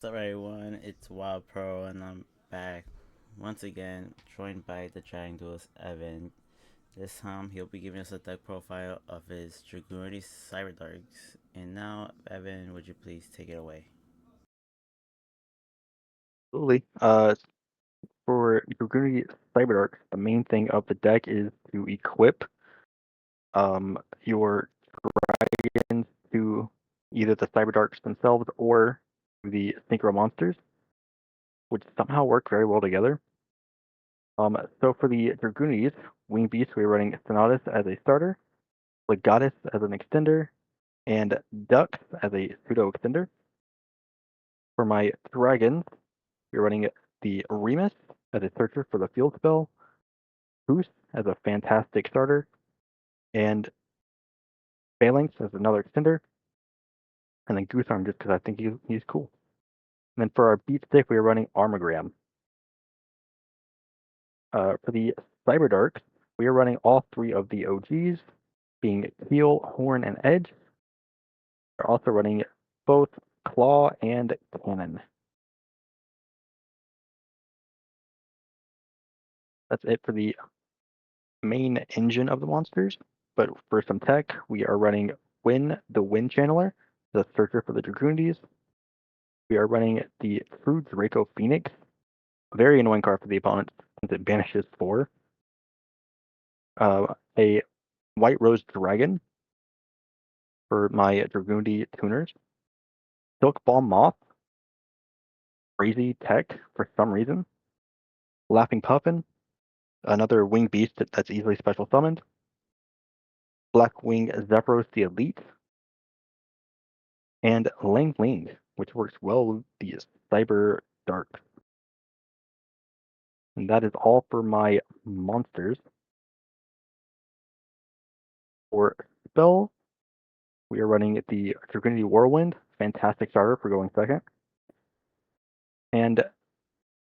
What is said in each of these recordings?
What's up, everyone? It's Wild Pro, and I'm back once again, joined by the Dragon Duelist Evan. This time, he'll be giving us a deck profile of his Dragunity Cydarks. And now, Evan, would you please take it away? Absolutely. For Dragunity Cyberdark, the main thing of the deck is to equip your dragons to either the Cyberdarks themselves or the Synchro monsters, which somehow work very well together. So for the Dragunities, Wing Beast, we're running Sonatus as a starter, Legatus as an extender, and Dux as a pseudo extender. For my dragons, we're running the Remus as a searcher for the field spell, Boost as a fantastic starter, and Phalanx as another extender, and then Goosearm just because I think he's cool. And then for our beat stick, we are running Armogram. For the Cyberdarks, we are running all three of the OGs, being Keel, Horn, and Edge. We're also running both Claw and Cannon. That's it for the main engine of the monsters. But for some tech, we are running Win, the Wind Channeler, the searcher for the Dragunities. We are running the True Draco Phoenix, a very annoying card for the opponent since it banishes 4. A White Rose Dragon for my Dragunity tuners. Silk Ball Moth, crazy tech for some reason. Laughing Puffin, another winged beast that's easily special summoned. Blackwing Zephyros the Elite, and Ling Ling, which works well with the Cyber Dark. And that is all for my monsters. For spells, we are running the Dragunity Whirlwind, fantastic starter for going second. And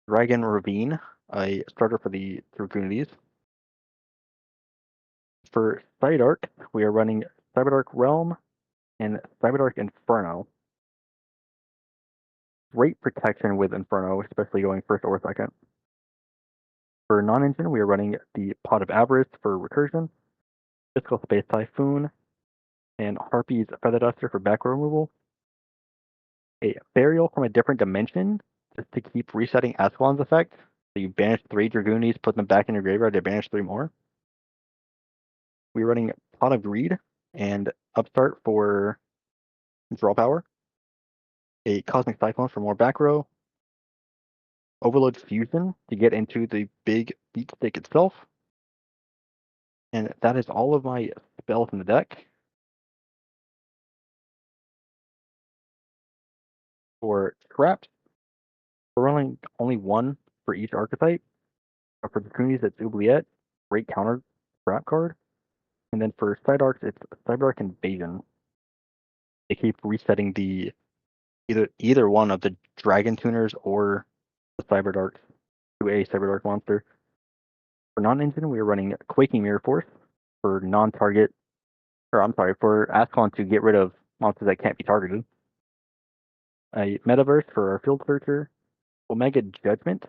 Dragon Ravine, a starter for the Dragunities. For Cydark, we are running Cyberdark Realm and Cyberdark Inferno. Great protection with Inferno, especially going first or second. For non-engine, we are running the Pot of Avarice for recursion, Physical Space Typhoon, and Harpy's Feather Duster for back row removal. A Burial from a different dimension, just to keep resetting Ascalon's effect. So you banish 3 Dragoonies, put them back in your graveyard to banish 3 more. We're running Pot of Greed and Upstart for draw power. A Cosmic Cyclone for more back row. Overload Fusion to get into the big beat stick itself. And that is all of my spells in the deck. For traps, we're running only one for each archetype. For the Kunis, it's Oubliette, great counter trap card. And then for Cydarks, it's Cydark Invasion. They keep resetting the either one of the Dragon Tuners or the Cyberdarks to a Cyberdark monster. For non-engine, we are running Quaking Mirror Force for non-target, or I'm sorry, for Ascalon to get rid of monsters that can't be targeted. A Metaverse for our Field Searcher. Omega Judgment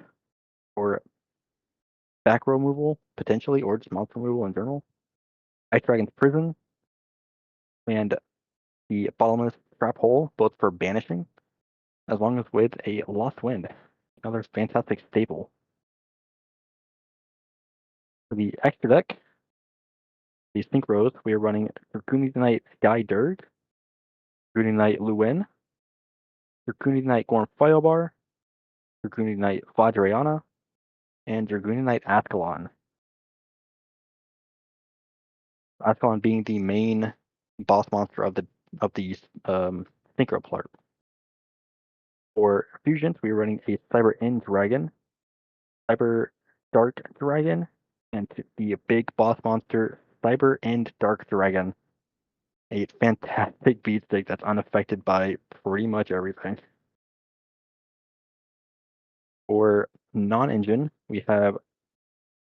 for back row removal, potentially, or just monster removal in general. Ice Dragon's Prison, and the Bottomless Trap Hole, both for banishing, as long as with a Lost Wind. Another fantastic staple. For the extra deck, the Synchros, we are running Dracuni Knight Sky Dirge, Dracuni Knight Luin, Dracuni Knight Gorm Filebar, Dracuni Knight Vajrayana, and Dracuni Knight Ascalon. Ascalon being the main boss monster of the Synchro part. For fusions, we are running a Cyber End Dragon, Cyber Dark Dragon, and the big boss monster, Cyber End Dark Dragon. A fantastic beat stick that's unaffected by pretty much everything. For non-engine, we have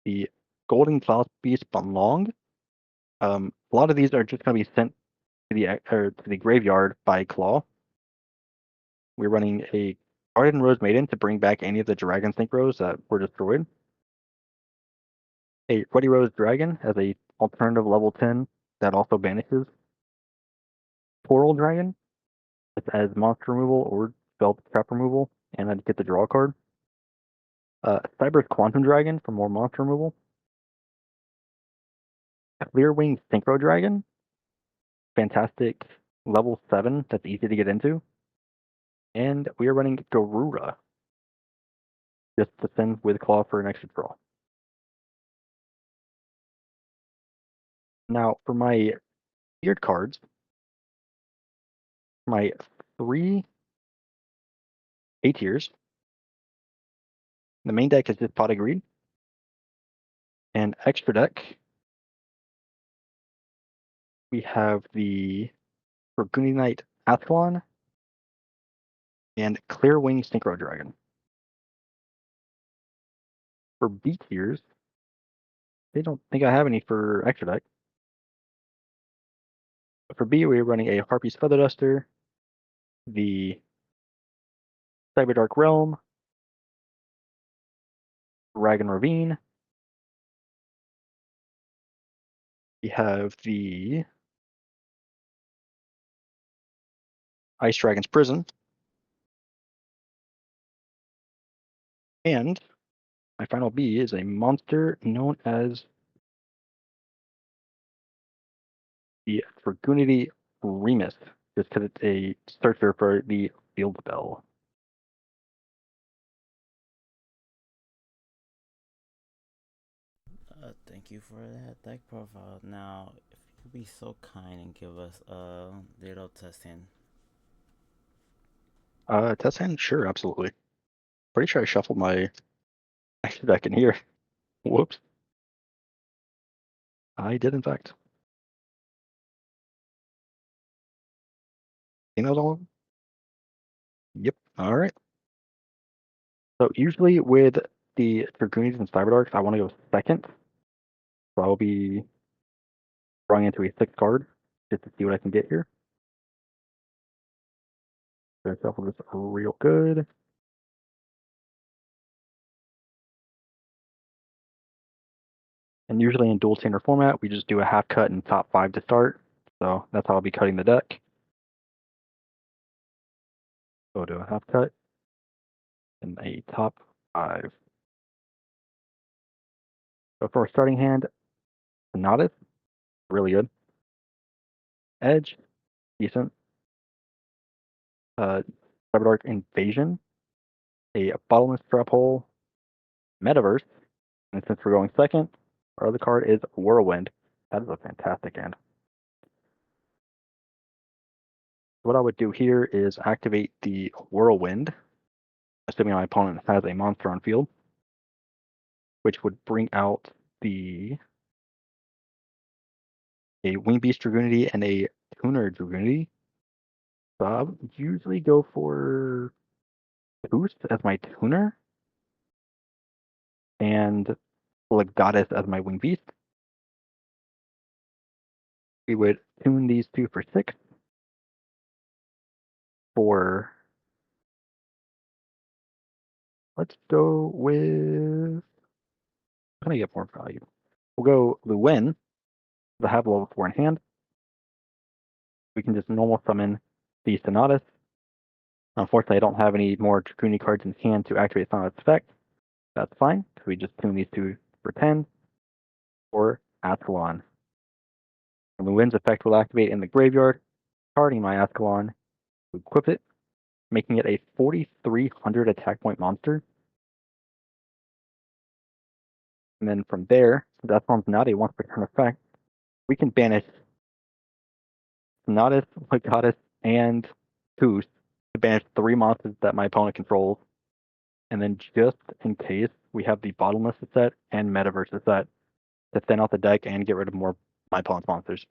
the Golden Cloud Beast Banlong. A lot of these are just going to be sent to the graveyard by Claw. We're running a Guardian Rose Maiden to bring back any of the Dragon Synchros that were destroyed. A Ruddy Rose Dragon as a alternative level 10 that also banishes Coral Dragon as monster removal or spell trap removal, and then get the draw card. Cyber's Quantum Dragon for more monster removal. Clearwing Synchro Dragon, fantastic level 7 that's easy to get into. And we are running Garuda, just to send with Claw for an extra draw. Now, for my weird cards, my 3 A tiers, the main deck is just Pot of Greed. And extra deck, we have the Dragunity Knight Athlon and Clearwing Synchro Dragon. For B tiers, they don't think I have any for extra deck. But for B, we're running a Harpy's Feather Duster, the Cyberdark Realm, Dragon Ravine. We have the Ice Dragon's Prison. And my final B is a monster known as the Dragunity Remus, just because it's a searcher for the Field Bell. Thank you for that deck profile. Now, if you could be so kind and give us a little testing. Test hand? Sure, absolutely. Pretty sure I shuffled my extra deck in here. Whoops. I did, in fact. You know all of them? Yep. All right. So usually with the Dragunities and Cyberdarks, I want to go second. So I'll be drawing into a 6 card just to see what I can get here. So I shuffle this real good. And usually in Dueltainer format, we just do a half cut and top 5 to start. So that's how I'll be cutting the deck. So I'll do a half cut and a top 5. So for our starting hand, Sonatus, really good. Edge, decent. Cyberdark Invasion, a Bottomless Trap Hole, Metaverse, and since we're going second, our other card is Whirlwind. That is a fantastic hand. What I would do here is activate the Whirlwind, assuming my opponent has a monster on field, which would bring out a Wing Beast Dragunity and a Tuner Dragunity. So I would usually go for Boost as my Tuner and Legatus as my Wing Beast. We would tune these two for 6. For let's go with I'm gonna get more value. We'll go Luen. I have level 4 in hand. We can just normal summon the Sonatus. Unfortunately, I don't have any more Draguni cards in hand to activate Sonatus effect. That's fine, because we just tune these two for 10 or Ascalon. And Luen's effect will activate in the graveyard, targeting my Ascalon to equip it, making it a 4,300 attack point monster. And then from there, that Ascalon's not a once per turn effect. We can banish Sonatus, Legatus, and Boost to banish 3 monsters that my opponent controls. And then just in case, we have the Bottomless set and Metaverse set to thin out the deck and get rid of more my opponent's monsters.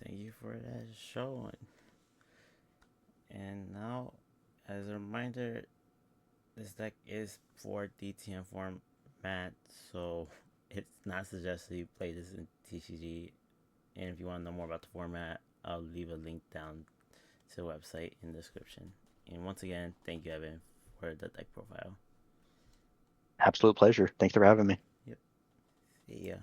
Thank you for that showing. And now, as a reminder, this deck is for DTM format, so it's not suggested you play this in TCG. And if you want to know more about the format, I'll leave a link down to the website in the description. And once again, thank you, Evan, for the deck profile. Absolute pleasure. Thanks for having me. Yep. See ya.